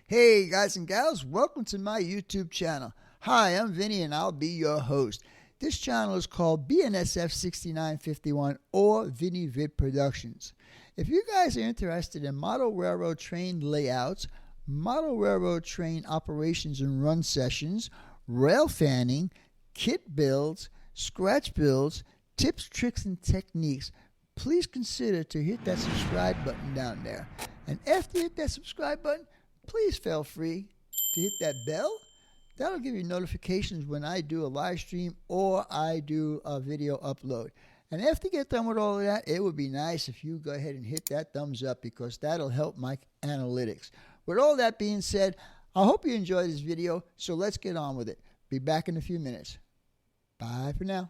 Hey guys and gals, welcome to my YouTube channel. Hi, I'm Vinny and I'll be your host. This channel is called BNSF 6951 or Vinny Vid Productions. If you guys are interested in model railroad train layouts, model railroad train operations and run sessions, rail fanning, kit builds, scratch builds, tips, tricks, and techniques, please consider to hit that subscribe button down there. And after you hit that subscribe button, please feel free to hit that bell. That'll give you notifications when I do a live stream or I do a video upload. And after you get done with all of that, it would be nice if you go ahead and hit that thumbs up because that'll help my analytics. With all that being said, I hope you enjoyed this video, so let's get on with it. Be back in a few minutes. Bye for now.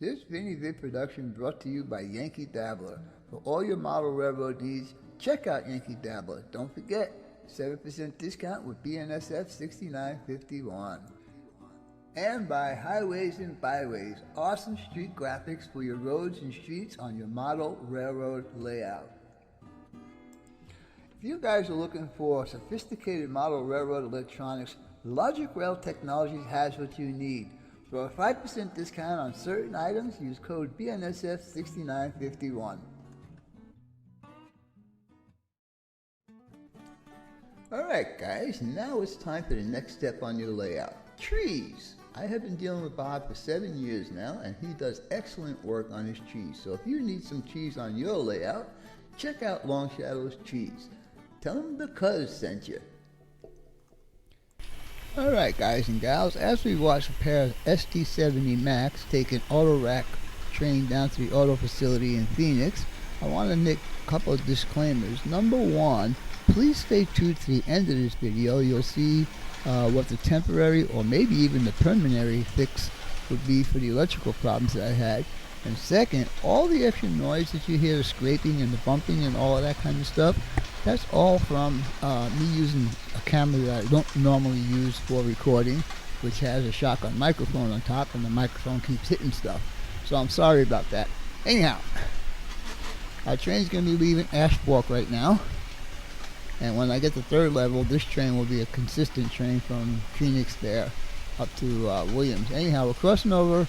This Vinny Vid production brought to you by Yankee Dabbler. For all your model railroad needs, check out Yankee Dabbler. Don't forget, 7% discount with BNSF 6951. And by Highways and Byways, awesome street graphics for your roads and streets on your model railroad layout. If you guys are looking for sophisticated model railroad electronics, Logic Rail Technologies has what you need. For a 5% discount on certain items, use code BNSF 6951. Alright guys, now it's time for the next step on your layout. Trees! I have been dealing with Bob for 7 years now and he does excellent work on his trees. So if you need some trees on your layout, check out Long Shadow's Trees. Tell him the cuz sent you. Alright guys and gals, as we watch a pair of SD70MAC'S take an Autorack train down to the auto facility in Phoenix, I want to make a couple of disclaimers. Number one, please stay tuned to the end of this video. You'll see what the temporary or maybe even the permanent fix would be for the electrical problems that I had. And second, all the extra noise that you hear, the scraping and the bumping and all of that kind of stuff, that's all from me using a camera that I don't normally use for recording, which has a shotgun microphone on top and the microphone keeps hitting stuff. So I'm sorry about that. Anyhow, our train's going to be leaving Ashbrook right now. And when I get to third level, this train will be a consistent train from Phoenix there up to Williams. Anyhow, we're crossing over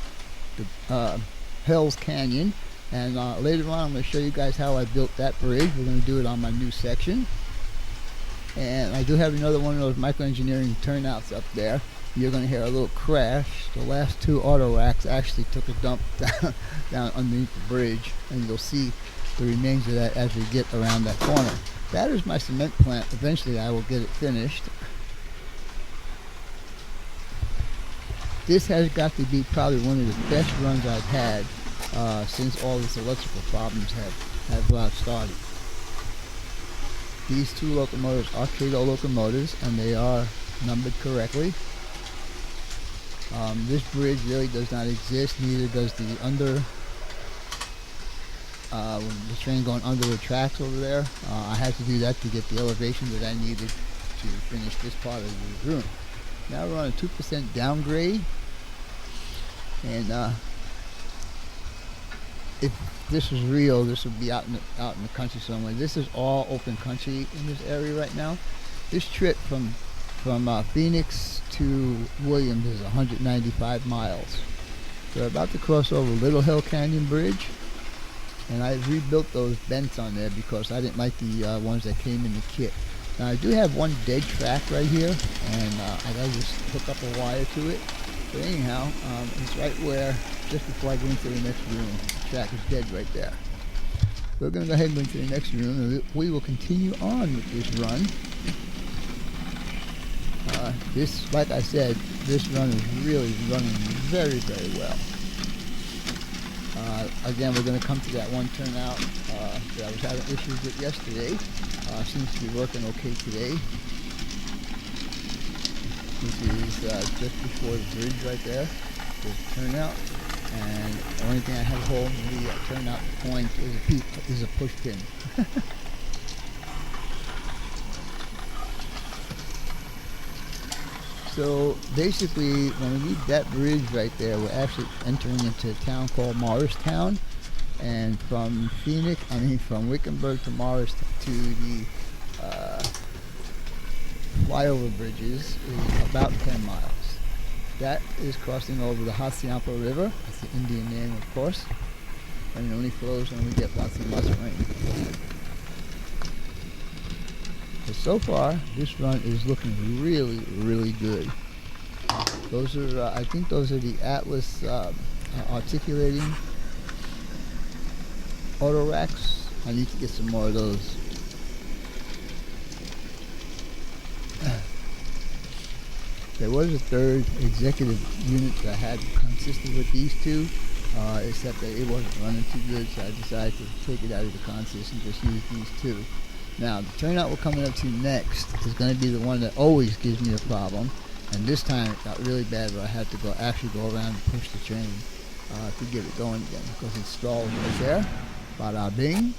the Hell's Canyon, and later on I'm going to show you guys how I built that bridge. We're going to do it on my new section. And I do have another one of those micro-engineering turnouts up there. You're going to hear a little crash. The last two Autoracks actually took a dump down underneath the bridge, and you'll see the remains of that as we get around that corner. That is my cement plant. Eventually I will get it finished. This has got to be probably one of the best runs I've had since all these electrical problems have started. These two locomotives are Cato locomotives and they are numbered correctly. This bridge really does not exist, neither does the the train going under the tracks over there. I had to do that to get the elevation that I needed to finish this part of the room. Now we're on a 2% downgrade, and if this was real, this would be out in the country somewhere. This is all open country in this area right now. This trip from Phoenix to Williams is 195 miles. We're about to cross over Little Hill Canyon Bridge, and I rebuilt those bents on there because I didn't like the ones that came in the kit. Now I do have one dead track right here, and I gotta just hook up a wire to it. But anyhow, it's right where, just before I go into the next room, the track is dead right there. We're gonna go ahead and go into the next room, and we will continue on with this run. This, like I said, this run is really running very, very well. Again, we're going to come to that one turnout that I was having issues with yesterday. Seems to be working okay today. This is just before the bridge right there. There's a turnout, and the only thing I have holding the turnout point is a push pin. So basically, when we leave that bridge right there, we're actually entering into a town called Morristown. and from from Wickenburg to Morris to the flyover bridges is about 10 miles. That is crossing over the Haciampa River. That's the Indian name, of course, and it only flows when we get lots and lots of rain. But so far, this run is looking really, really good. Those are, I think those are the Atlas articulating Autoracks. I need to get some more of those. There was a third executive unit that had consisted with these two, except that it wasn't running too good, so I decided to take it out of the consist and just use these two. Now, the turnout we're coming up to next is going to be the one that always gives me a problem, and this time it got really bad where I had to actually go around and push the train to get it going again, because it stalled right there. Bada bing.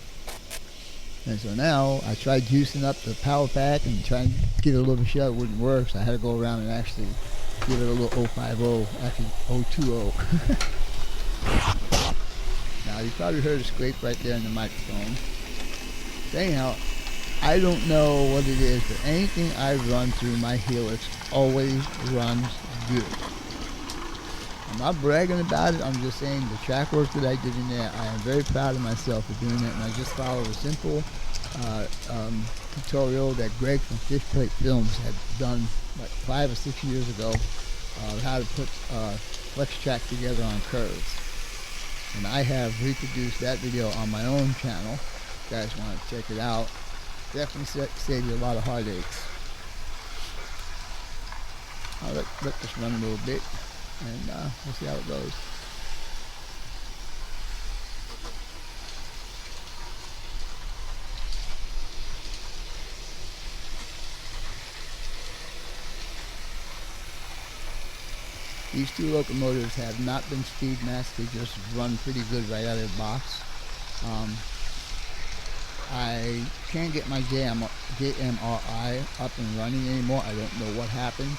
And so now I tried juicing up the power pack and trying to get it a little bit shut. It wouldn't work, so I had to go around and actually give it a little 050, actually 020. Now you probably heard a scrape right there in the microphone. Anyhow, I don't know what it is, but anything I run through my Helix always runs good. I'm not bragging about it, I'm just saying the track work that I did in there, I am very proud of myself for doing that, and I just followed a simple tutorial that Greg from Fish Plate Films had done like 5 or 6 years ago, how to put flex track together on curves. And I have reproduced that video on my own channel. If you guys want to check it out, definitely save you a lot of heartaches. I'll let this run a little bit, and we'll see how it goes. These two locomotives have not been speed matched, they just run pretty good right out of the box. I can't get my JMRI up and running anymore. I don't know what happened.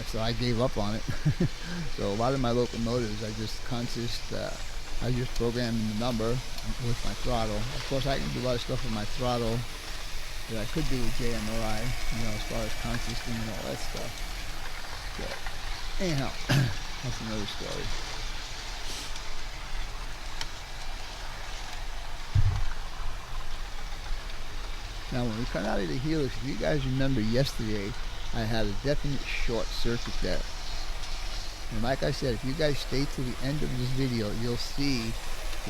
So I gave up on it. So a lot of my locomotives, I just program in the number with my throttle. Of course, I can do a lot of stuff with my throttle that I could do with JMRI, as far as consisting and all that stuff. But anyhow, that's another story. Now, when we come out of the Helix, if you guys remember yesterday, I had a definite short circuit there. And like I said, if you guys stay to the end of this video, you'll see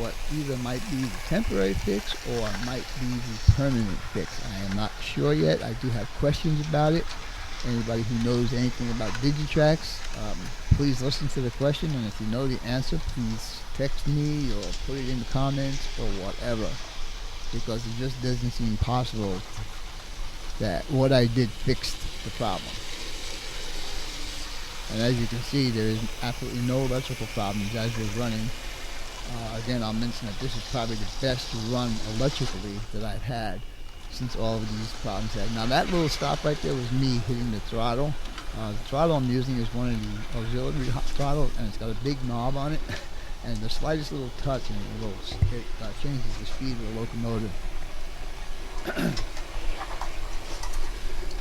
what either might be the temporary fix or might be the permanent fix. I am not sure yet. I do have questions about it. Anybody who knows anything about Digitrax, please listen to the question, and if you know the answer, please text me or put it in the comments or whatever, because it just doesn't seem possible that what I did fixed the problem. And as you can see, there is absolutely no electrical problems as you're running. Again, I'll mention that this is probably the best run electrically that I've had since all of these problems had. Now that little stop right there was me hitting the throttle. The throttle I'm using is one of the auxiliary throttles, and it's got a big knob on it. And the slightest little touch and it changes the speed of the locomotive.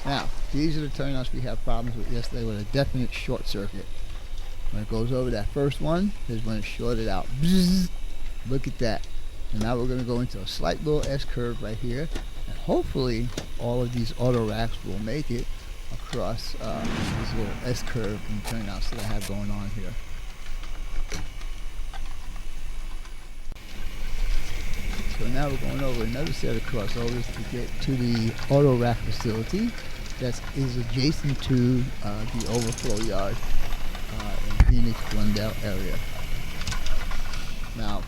Now, these are the turnouts we have problems with yesterday with a definite short circuit. When it goes over that first one, is when it's shorted out. Bzzz, look at that. And now we're going to go into a slight little S-curve right here. And hopefully, all of these Autoracks will make it across this little S-curve and turnouts that I have going on here. So now we're going over another set of crossovers to get to the Autorack facility that is adjacent to the overflow yard in Phoenix, Glendale area. Now,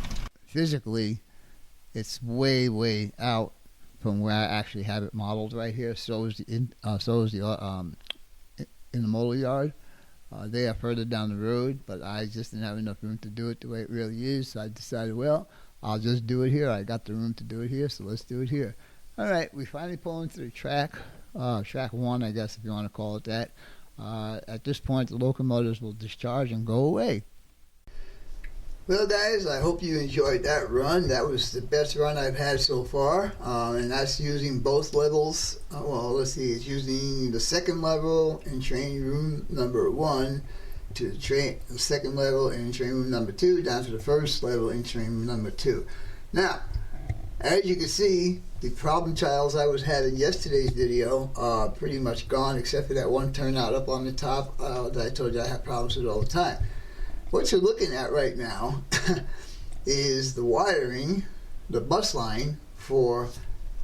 physically, it's way out from where I actually have it modeled right here. So is the intermodal yard. They are further down the road, but I just didn't have enough room to do it the way it really is. So I decided, well, I'll just do it here. I got the room to do it here, so let's do it here. All right, we finally pull into the track 1, I guess, if you want to call it that. At this point, the locomotives will discharge and go away. Well guys, I hope you enjoyed that run. That was the best run I've had so far, and that's using both levels. Well, let's see, it's using the second level in training room number 1 to the second level in training room number 2 down to the first level in training room number 2. Now, as you can see, the problem tiles I was having in yesterday's video are pretty much gone, except for that one turnout up on the top that I told you I have problems with all the time. What you're looking at right now is the wiring, the bus line for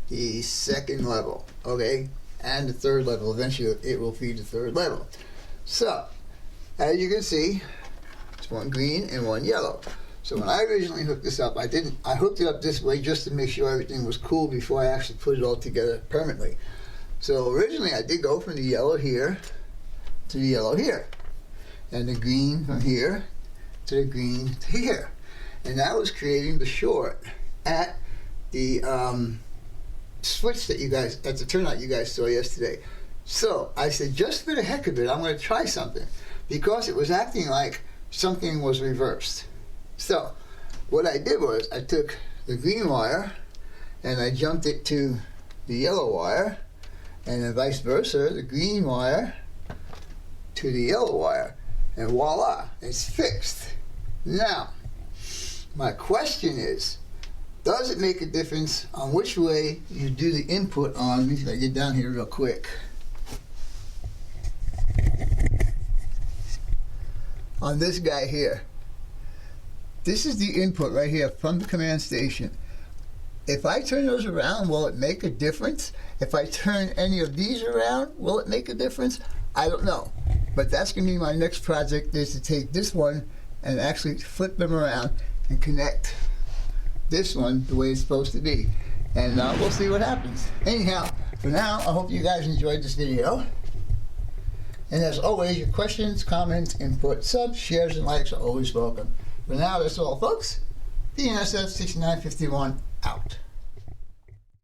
the second level, okay, and the third level. Eventually it will feed the third level. So, as you can see, it's one green and one yellow. So when I originally hooked this up, I hooked it up this way just to make sure everything was cool before I actually put it all together permanently. So originally I did go from the yellow here to the yellow here, and the green from here to the green to here, and that was creating the short at the switch that you guys, at the turnout you guys saw yesterday. So I said, just for the heck of it, I'm going to try something, because it was acting like something was reversed. So what I did was I took the green wire and I jumped it to the yellow wire, and then vice versa, the green wire to the yellow wire, and voila, it's fixed. Now, my question is, does it make a difference on which way you do the input on? Let me see if I get down here real quick. On this guy here. This is the input right here from the command station. If I turn those around, will it make a difference? If I turn any of these around, will it make a difference? I don't know. But that's going to be my next project, is to take this one and actually flip them around and connect this one the way it's supposed to be. And we'll see what happens. Anyhow, for now, I hope you guys enjoyed this video. And as always, your questions, comments, input, subs, shares, and likes are always welcome. For now, that's all, folks. PNSF 6951 out.